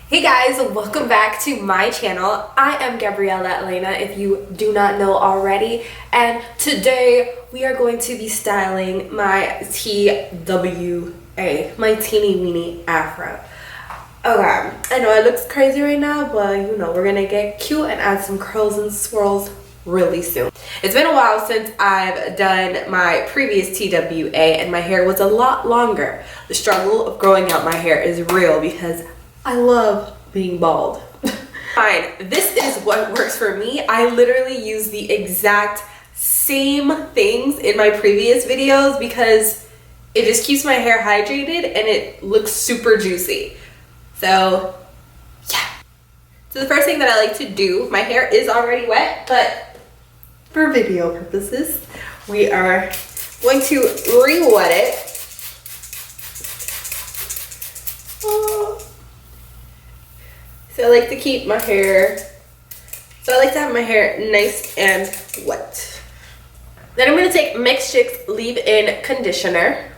Hey guys, welcome back to my channel. I am Gabriella Elena, if you do not know already, and today we are going to be styling my TWA, my teeny weeny afro. Okay, I know it looks crazy right now, but you know, we're gonna get cute and add some curls and swirls really soon. It's been a while since I've done my previous TWA and my hair was a lot longer. The struggle of growing out my hair is real because I love being bald. Fine, this is what works for me. I literally use the exact same things in my previous videos because it just keeps my hair hydrated and it looks super juicy. So yeah. So the first thing that I like to do, my hair is already wet, but for video purposes, we are going to re-wet it. So I like to keep my hair, I like to have my hair nice and wet. Then I'm going to take Mixed Chicks Leave-In Conditioner.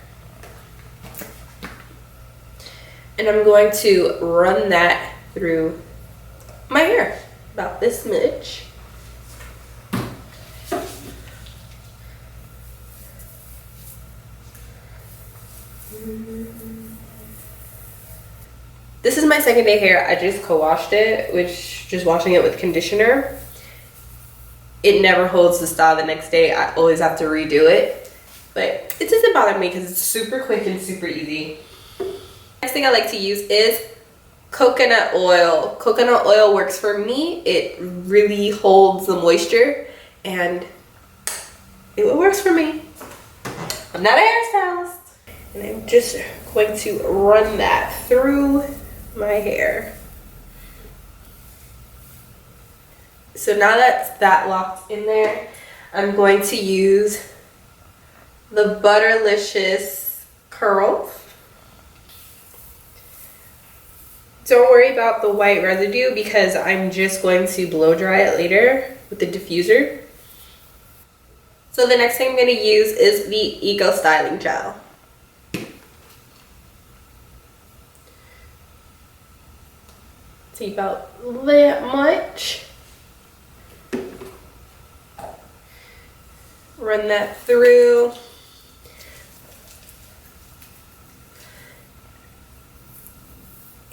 And I'm going to run that through my hair, about this much. This is my second day hair. I just co-washed it, which just washing it with conditioner, it never holds the style the next day. I always have to redo it, but it doesn't bother me because it's super quick and super easy. Next thing I like to use is coconut oil. Coconut oil works for me. It really holds the moisture and it works for me. I'm not a hairstylist. And I'm just going to run that through my hair. So now that locked in there, I'm going to use the Butterlicious curls. Don't worry about the white residue because I'm just going to blow dry it later with the diffuser. So the next thing I'm going to use is the Eco Styling Gel. See, about that much. Run that through.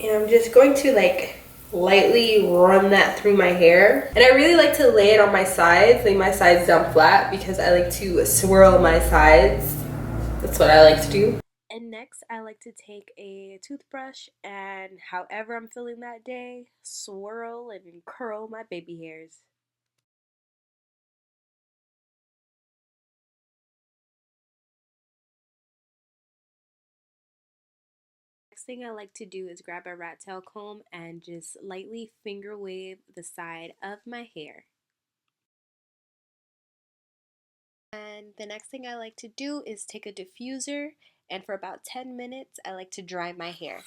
And I'm just going to like lightly run that through my hair. And I really like to lay it on my sides, lay my sides down flat because I like to swirl my sides. That's what I like to do. And next, I like to take a toothbrush and however I'm feeling that day, swirl and curl my baby hairs. Next thing I like to do is grab a rat tail comb and just lightly finger wave the side of my hair. And the next thing I like to do is take a diffuser and for about 10 minutes I like to dry my hair.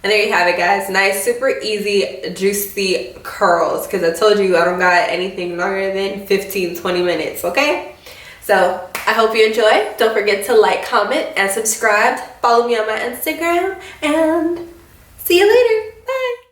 And there you have it, guys. Nice, super easy, juicy curls. Because I told you I don't got anything longer than 15-20 minutes, okay? So I hope you enjoy. Don't forget to like, comment, and subscribe. Follow me on my Instagram. And see you later. Bye.